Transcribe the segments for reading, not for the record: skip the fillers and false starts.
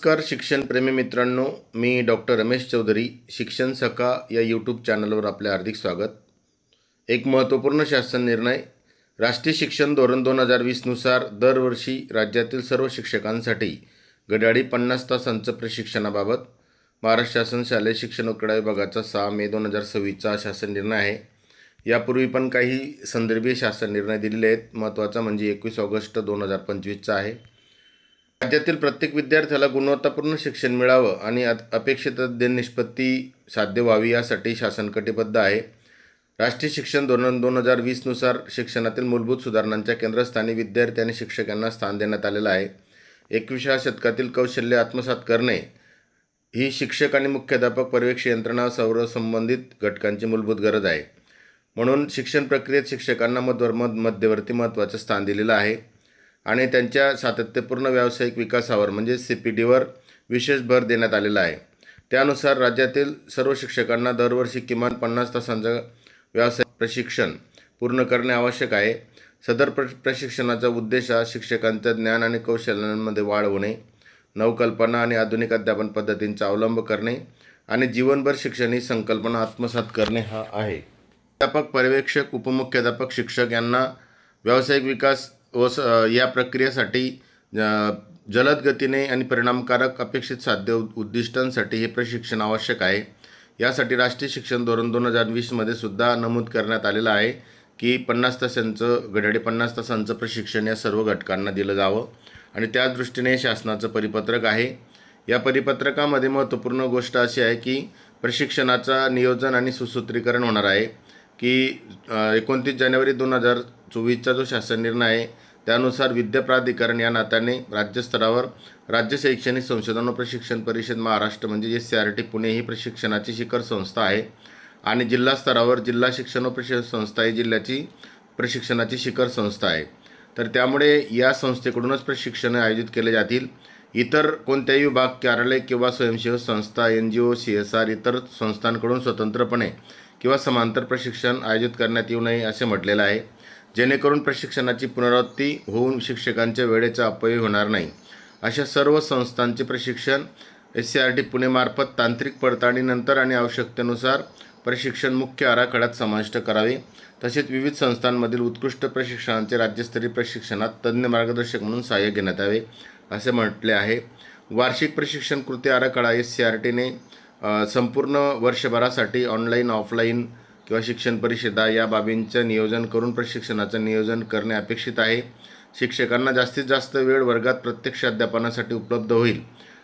नमस्कार शिक्षणप्रेमी मित्रांनो, मी डॉक्टर रमेश चौधरी. शिक्षण सखा या यूट्यूब चॅनलवर आपले हार्दिक स्वागत. एक महत्त्वपूर्ण शासन निर्णय. राष्ट्रीय शिक्षण धोरण 2020नुसार दरवर्षी राज्यातील सर्व शिक्षकांसाठी घड्याळी 50 तासांचं प्रशिक्षणाबाबत महाराष्ट्र शासन शालेय शिक्षण व क्रीडा विभागाचा 6 मे 2026चा शासन निर्णय आहे. यापूर्वी पण काही संदर्भीय शासन निर्णय दिलेले आहेत. महत्त्वाचा म्हणजे 21 ऑगस्ट 2025चा आहे. राज्यातील प्रत्येक विद्यार्थ्याला गुणवत्तापूर्ण शिक्षण मिळावं आणि अपेक्षित अध्ययन निष्पत्ती साध्य व्हावी यासाठी शासन कटिबद्ध आहे. राष्ट्रीय शिक्षण धोरण 2020नुसार शिक्षणातील मूलभूत सुधारणांच्या केंद्रस्थानी विद्यार्थी आणि शिक्षकांना स्थान देण्यात आलेलं आहे. 21व्या शतकातील कौशल्य आत्मसात करणे ही शिक्षक आणि मुख्याध्यापक पर्यवेक्षक यंत्रणा सर्व संबंधित घटकांची मूलभूत गरज आहे. म्हणून शिक्षण प्रक्रियेत शिक्षकांना मध्यवर्ती महत्त्वाचे स्थान दिलेलं आहे आणि त्यांच्या सातत्यपूर्ण व्यावसायिक विकासावर म्हणजे CPDवर विशेष भर देण्यात आलेला आहे. त्यानुसार राज्यातील सर्व शिक्षकांना दरवर्षी किमान 50 तासांचं व्यावसायिक प्रशिक्षण पूर्ण करणे आवश्यक आहे. सदर प्रशिक्षणाचा उद्देश हा शिक्षकांच्या ज्ञान आणि कौशल्यांमध्ये वाढ होणे, नवकल्पना आणि आधुनिक अध्यापन पद्धतींचा अवलंब करणे आणि जीवनभर शिक्षण ही संकल्पना आत्मसात करणे हा आहे. अध्यापक, पर्यवेक्षक, उपमुख्याध्यापक, शिक्षक यांना व्यावसायिक विकास व या प्रक्रियेसाठी जलद गतीने आणि परिणामकारक अपेक्षित साध्य उद्दिष्टांसाठी हे प्रशिक्षण आवश्यक आहे. यासाठी राष्ट्रीय शिक्षण धोरण 2020मध्ये सुद्धा नमूद करण्यात आलेलं आहे की 50 तासांचं प्रशिक्षण या सर्व घटकांना दिलं जावं आणि त्या दृष्टीने शासनाचं परिपत्रक आहे. या परिपत्रकामध्ये महत्त्वपूर्ण गोष्ट अशी आहे की प्रशिक्षणाचा नियोजन आणि सुसूत्रीकरण होणार आहे की 29 जानेवारी 2024चा जो शासन निर्णय आहे त्यानुसार विद्या प्राधिकरण या नात्याने राज्यस्तरावर राज्य शैक्षणिक संशोधन व प्रशिक्षण परिषद महाराष्ट्र म्हणजे SCRT पुणे ही प्रशिक्षणाची शिखर संस्था आहे आणि जिल्हा स्तरावर जिल्हा शिक्षण व प्रशिक्षण संस्था ही जिल्ह्याची प्रशिक्षणाची शिखर संस्था आहे. तर त्यामुळे या संस्थेकडूनच प्रशिक्षण आयोजित केले जातील. इतर कोणत्याही विभाग, कार्यालय किंवा स्वयंसेवी संस्था, NGO, CSR इतर संस्थांकडून स्वतंत्रपणे किंवा समांतर प्रशिक्षण आयोजित करण्यात येऊ नये असे म्हटलेलं आहे, जेणेकरून प्रशिक्षणाची पुनरावृत्ती होऊन शिक्षकांच्या वेळेचा अपव्यय होणार नाही. अशा सर्व संस्थांचे प्रशिक्षण SCRT पुणेमार्फत तांत्रिक पडताळणीनंतर आणि आवश्यकतेनुसार प्रशिक्षण मुख्य आराखड्यात समाविष्ट करावे. तसेच विविध संस्थांमधील उत्कृष्ट प्रशिक्षणांचे राज्यस्तरीय प्रशिक्षणात तज्ज्ञ मार्गदर्शक म्हणून सहाय्य घेण्यात यावे असे म्हटले आहे. वार्षिक प्रशिक्षण कृती आराखडा SCRTने संपूर्ण वर्षभरासाठी ऑनलाईन, ऑफलाईन किंवा शिक्षण परिषदा या बाबींचं नियोजन करून प्रशिक्षणाचं नियोजन करणे अपेक्षित आहे. शिक्षकांना जास्तीत जास्त वेळ वर्गात प्रत्यक्ष अध्यापनासाठी उपलब्ध होईल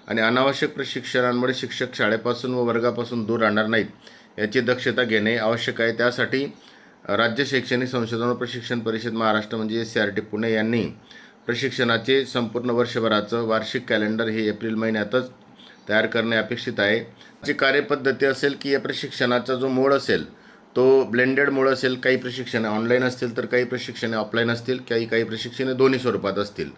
आणि अनावश्यक प्रशिक्षणांमुळे शिक्षक शाळेपासून व वर्गापासून दूर राहणार नाहीत याची दक्षता घेणे आवश्यक आहे. त्यासाठी राज्य शैक्षणिक संशोधन व प्रशिक्षण परिषद महाराष्ट्र म्हणजे SCRT पुणे यांनी प्रशिक्षणाचे संपूर्ण वर्षभराचं वार्षिक कॅलेंडर हे एप्रिल महिन्यातच तयार करणे अपेक्षित आहे. जी कार्यपद्धती असेल की या प्रशिक्षणाचा जो मोड असेल तो ब्लेंडेड मोड असेल. काही प्रशिक्षणे ऑनलाईन असतील तर काही प्रशिक्षणे ऑफलाईन असतील, काही प्रशिक्षणे दोन्ही स्वरूपात असतील.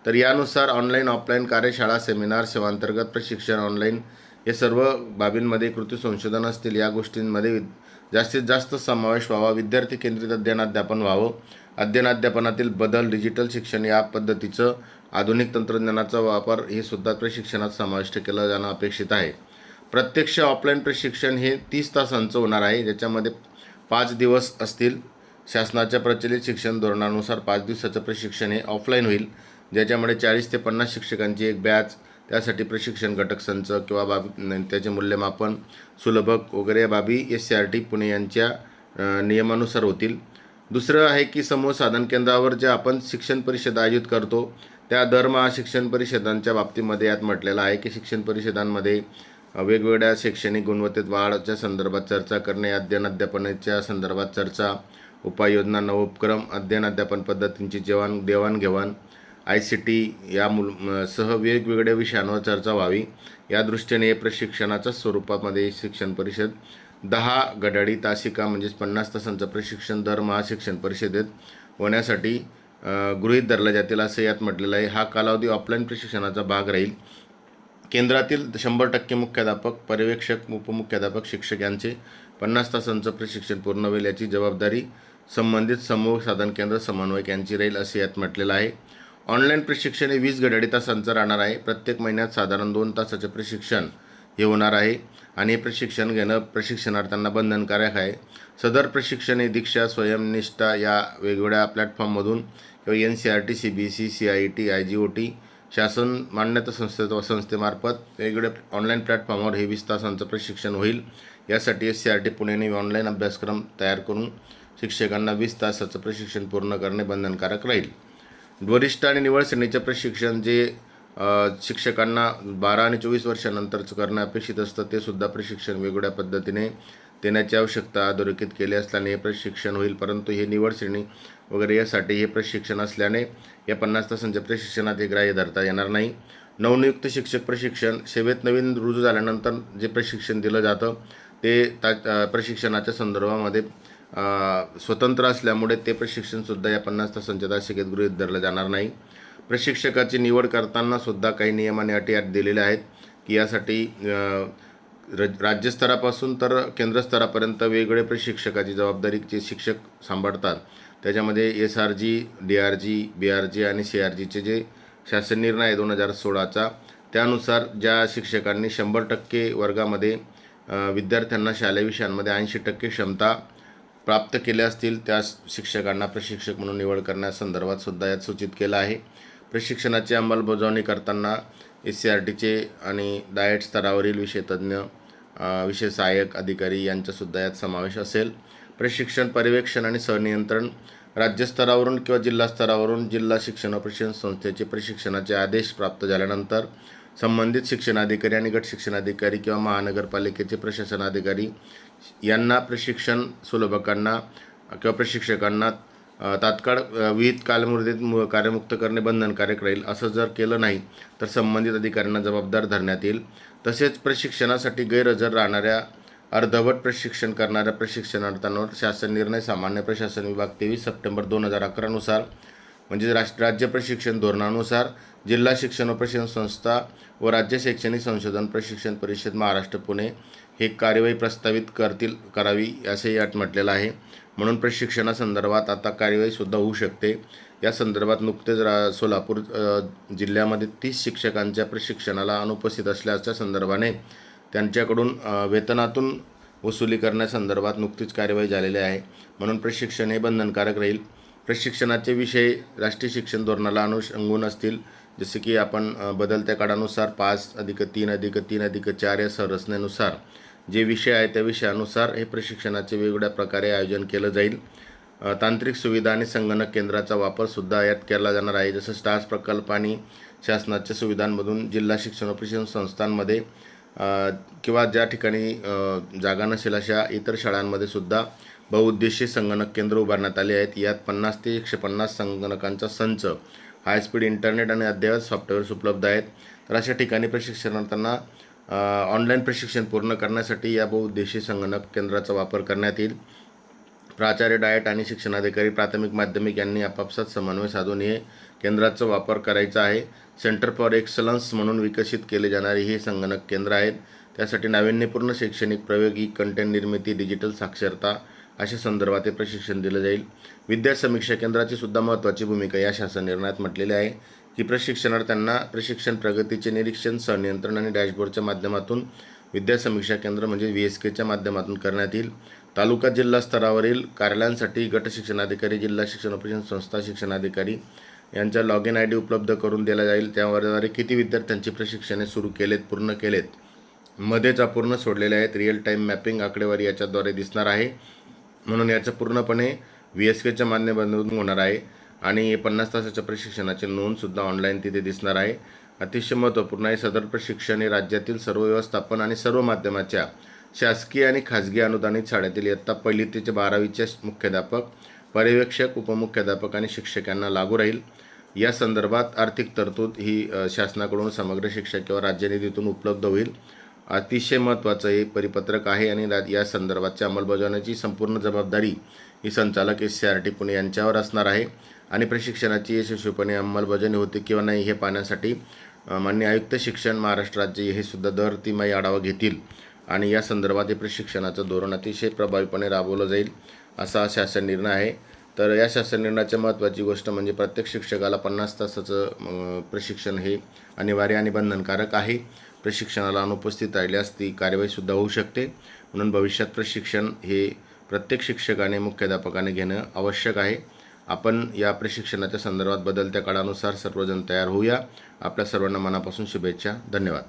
तर यानुसार ऑनलाईन, ऑफलाईन कार्यशाळा, सेमिनार, सेवांतर्गत प्रशिक्षण, ऑनलाईन हे सर्व बाबींमध्ये कृती संशोधन असतील. या गोष्टींमध्ये जास्तीत जास्त समावेश व्हावा. विद्यार्थी केंद्रित अध्ययनाध्यापन व्हावं. अध्ययनाध्यापनातील बदल, डिजिटल शिक्षण या पद्धतीचं आधुनिक तंत्रज्ञानाचा वापर हे सुद्धा प्रशिक्षणात समाविष्ट केलं जाणं अपेक्षित आहे. प्रत्यक्ष ऑफलाईन प्रशिक्षण हे 30 तासांचं होणार आहे, ज्याच्यामध्ये 5 दिवस असतील. शासनाच्या प्रचलित शिक्षण धोरणानुसार 5 दिवसाचं प्रशिक्षण हे ऑफलाईन होईल, ज्याच्यामध्ये 40 ते 50 शिक्षकांची एक बॅच, त्यासाठी प्रशिक्षण घटक संच किंवा बाबी त्याचे मूल्यमापन, सुलभक वगैरे बाबी SCRT पुणे यांच्या नियमानुसार होतील. दुसरं आहे की समूह साधन केंद्रावर जे आपण शिक्षण परिषद आयोजित करतो त्या दरमहा शिक्षण परिषदांच्या बाबतीमध्ये यात म्हटलेलं आहे की शिक्षण परिषदांमध्ये वेगवेगळ्या शैक्षणिक गुणवत्तेत वाढच्या संदर्भात चर्चा करणे, अध्ययनाध्यापनाच्या संदर्भात चर्चा, उपाययोजना, नवोपक्रम, अध्ययनाध्यापन पद्धतींची देवाणघेवाण, ICT या सह वेगवेगळ्या विषयांवर चर्चा व्हावी. या दृष्टीने प्रशिक्षणाच्या स्वरूपामध्ये शिक्षण परिषद 10 घड्याळी तासिका म्हणजेच 50 तासांचं प्रशिक्षण दरमहा शिक्षण परिषदेत होण्यासाठी गृहीत धरलं जातील असं यात म्हटलेलं आहे. हा कालावधी ऑफलाईन प्रशिक्षणाचा भाग राहील. केंद्रातील 100% मुख्याध्यापक, पर्यवेक्षक, उपमुख्याध्यापक, शिक्षक यांचे 50 तासांचं प्रशिक्षण पूर्ण होईल याची जबाबदारी संबंधित समूह साधन केंद्र समन्वयक यांची राहील असे यात म्हटलेलं आहे. ऑनलाईन प्रशिक्षण हे 20 घड्याळी तासांचं राहणार आहे. प्रत्येक महिन्यात साधारण 2 तासाचे प्रशिक्षण हे होणार आहे आणि हे प्रशिक्षण घेणं प्रशिक्षणार्थ्यांना बंधनकारक आहे. सदर प्रशिक्षण हे दीक्षा, स्वयंनिष्ठा या वेगवेगळ्या प्लॅटफॉर्ममधून किंवा NCERT, CBSE, CIT, IGOT शासन मान्यता संस्थेमार्फत वेगवेगळ्या ऑनलाईन प्लॅटफॉर्मवर हे 20 तासांचं प्रशिक्षण होईल. यासाठी SCRT पुणेने ऑनलाईन अभ्यासक्रम तयार करून शिक्षकांना 20 तासाचं प्रशिक्षण पूर्ण करणे बंधनकारक राहील. वरिष्ठ आणि निवड श्रेणीचे प्रशिक्षण जे शिक्षकांना 12 आणि 24 वर्षानंतरचं करणं अपेक्षित असतं ते सुद्धा प्रशिक्षण वेगवेगळ्या पद्धतीने देण्याची आवश्यकता अधोरेखित केली असल्याने हे प्रशिक्षण होईल. परंतु हे निवड श्रेणी वगैरे यासाठी हे प्रशिक्षण असल्याने या 50 तासांच्या प्रशिक्षणात हे ग्राह्य धरता येणार नाही. नवनियुक्त शिक्षक प्रशिक्षण सेवेत नवीन रुजू झाल्यानंतर जे प्रशिक्षण दिलं जातं ते प्रशिक्षणाच्या संदर्भामध्ये स्वतंत्र असल्यामुळे ते प्रशिक्षणसुद्धा या 50 तासांच्या तासिकेत गृहीत धरलं जाणार नाही. प्रशिक्षकाची निवड करताना सुद्धा काही नियम आणि अटी दिलेल्या आहेत की यासाठी राज्यस्तरापासून तर केंद्रस्तरापर्यंत वेगवेगळे प्रशिक्षकाची जबाबदारी जे शिक्षक सांभाळतात त्याच्यामध्ये SRG, DRG, BRG आणि CRGचे जे शासन निर्णय आहे 2016चा त्यानुसार ज्या शिक्षकांनी 100% वर्गामध्ये विद्यार्थ्यांना शालेय विषयांमध्ये 80% क्षमता प्राप्त केल्या असतील त्या शिक्षकांना प्रशिक्षक म्हणून निवड करण्यासंदर्भात सुद्धा यात सूचित केलं आहे. प्रशिक्षणाची अंमलबजावणी करताना SCRTचे आणि डाएट स्तरावरील विषयतज्ञ, विषय सहाय्यक अधिकारी यांचासुद्धा यात समावेश असेल. प्रशिक्षण पर्यवेक्षण आणि सहनियंत्रण राज्यस्तरावरून किंवा जिल्हा स्तरावरून जिल्हा शिक्षण व प्रशिक्षण संस्थेचे प्रशिक्षणाचे आदेश प्राप्त झाल्यानंतर संबंधित शिक्षणाधिकारी आणि गट शिक्षणाधिकारी किंवा महानगरपालिकेचे प्रशासनाधिकारी यांना प्रशिक्षण सुलभकांना किंवा प्रशिक्षकांना तात्काळ विहित कालमर्यादेत कार्यमुक्त करणे बंधनकारक राहील. असं जर केलं नाही तर संबंधित अधिकाऱ्यांना जबाबदार धरण्यात येईल. तसेच प्रशिक्षणासाठी गैरहजर राहणाऱ्या अर्धवट प्रशिक्षण करणाऱ्या प्रशिक्षणार्थांवर शासन निर्णय सामान्य प्रशासन विभाग 23 सप्टेंबर 2011 नुसार म्हणजे राज्य प्रशिक्षण धोरणानुसार जिल्हा शिक्षण व प्रशिक्षण संस्था व राज्य शैक्षणिक संशोधन प्रशिक्षण परिषद महाराष्ट्र पुणे हे कार्यवाही प्रस्तावित करावी असे यात म्हटलेलं आहे. म्हणून प्रशिक्षणासंदर्भात आता कार्यवाहीसुद्धा होऊ शकते. या संदर्भात नुकतेच सोलापूर जिल्ह्यामध्ये 30 शिक्षकांच्या प्रशिक्षणाला अनुपस्थित असल्याच्या संदर्भाने त्यांच्याकडून वेतनातून वसुली करण्यासंदर्भात नुकतीच कार्यवाही झालेली आहे. म्हणून प्रशिक्षण हे बंधनकारक राहील. प्रशिक्षणाचे विषय राष्ट्रीय शिक्षण धोरणाला अनुषंगून असतील. जसे की आपण बदलत्या काळानुसार 5+3+3+4 या संरचनेनुसार जे विषय आहे त्या विषयानुसार हे प्रशिक्षणाचे वेगवेगळ्या प्रकारे आयोजन केलं जाईल. तांत्रिक सुविधा आणि संगणक केंद्राचा वापरसुद्धा यात केला जाणार आहे. जसं स्टार्स प्रकल्प आणि शासनाच्या सुविधांमधून जिल्हा शिक्षण व प्रशिक्षण संस्थांमध्ये किंवा ज्या ठिकाणी जागा नसेल अशा इतर शाळांमध्ये सुद्धा बहुउद्देशीय संगणक केंद्र उभारण्यात आले आहेत. यात 50 ते 150 संगणकांचा संच, हायस्पीड इंटरनेट आणि अद्ययावत सॉफ्टवेअर्स उपलब्ध आहेत. तर अशा ठिकाणी प्रशिक्षणार्थ्यांना ऑनलाईन प्रशिक्षण पूर्ण करण्यासाठी या बहुउद्देशीय संगणक केंद्राचा वापर करण्यात येईल. प्राचार्य, डाएट आणि शिक्षणाधिकारी प्राथमिक माध्यमिक यांनी आपापसात समन्वय साधून हे केंद्राचा वापर करायचा आहे. सेंटर फॉर एक्सलन्स म्हणून विकसित केले जाणारे हे संगणक केंद्र आहेत. त्यासाठी नाविन्यपूर्ण शैक्षणिक प्रयोग, कंटेंट निर्मिती, डिजिटल साक्षरता अशा संदर्भात हे प्रशिक्षण दिलं जाईल. विद्या समीक्षा केंद्राची सुद्धा महत्त्वाची भूमिका या शासन निर्णयात म्हटलेली आहे की प्रशिक्षणार्थ्यांना प्रशिक्षण प्रगतीचे निरीक्षण, सहनियंत्रण आणि डॅशबोर्डच्या माध्यमातून विद्या समीक्षा केंद्र म्हणजे VSKच्या माध्यमातून करण्यात येईल. तालुका जिल्हा स्तरावरील कार्यालयांसाठी गट शिक्षणाधिकारी, जिल्हा शिक्षण प्रशिक्षण संस्था शिक्षणाधिकारी यांचा लॉगिन ID उपलब्ध करून दिला जाईल. त्याद्वारे किती विद्यार्थ्यांची प्रशिक्षणे सुरू केलेत, पूर्ण केलेत, मध्येच अपूर्ण सोडलेले आहेत, रिअल टाईम मॅपिंग आकडेवारी याच्याद्वारे दिसणार आहे. म्हणून याचं पूर्णपणे VSKच्या माध्यमातून होणार आहे आणि 50 तासाच्या प्रशिक्षणाची नोंदसुद्धा ऑनलाईन तिथे दिसणार आहे. अतिशय महत्त्वपूर्ण आहे. सदर प्रशिक्षण हे राज्यातील सर्व व्यवस्थापन आणि सर्व माध्यमाच्या शासकीय आणि खाजगी अनुदानित शाळेतील इयत्ता 1ली ते 12वीच्या मुख्याध्यापक, पर्यवेक्षक, उपमुख्याध्यापक आणि शिक्षकांना लागू राहील. या संदर्भात आर्थिक तरतूद ही शासनाकडून समग्र शिक्षा किंवा राज्य निधीतून उपलब्ध होईल. अतिशय महत्त्वाचं हे परिपत्रक आहे आणि या संदर्भाच्या अंमलबजावणीची संपूर्ण जबाबदारी ही संचालक SCRT पुणे यांच्यावर असणार आहे. आणि प्रशिक्षणाची यशस्वीपणे अंमलबजावणी होते किंवा नाही हे पाहण्यासाठी माननीय आयुक्त शिक्षण महाराष्ट्र राज्य हे सुद्धा दर तिमाही आढावा घेतील आणि या संदर्भात हे प्रशिक्षणाचं धोरण अतिशय प्रभावीपणे राबवलं जाईल असा शासन निर्णय आहे. तर या शासन निर्णयाच्या महत्त्वाची गोष्ट म्हणजे प्रत्येक शिक्षकाला 50 तासाचं प्रशिक्षण हे अनिवार्य आणि बंधनकारक आहे. प्रशिक्षणाला अनुपस्थित राहिल्यास ती कार्यवाहीसुद्धा होऊ शकते. म्हणून भविष्यात प्रशिक्षण हे प्रत्येक शिक्षकाने मुख्याध्यापकाने घेणं आवश्यक आहे. आपण या प्रशिक्षणाच्या संदर्भात बदलत्या काळानुसार सर्वजण तयार होऊया. आपल्या सर्वांना मनापासून शुभेच्छा. धन्यवाद.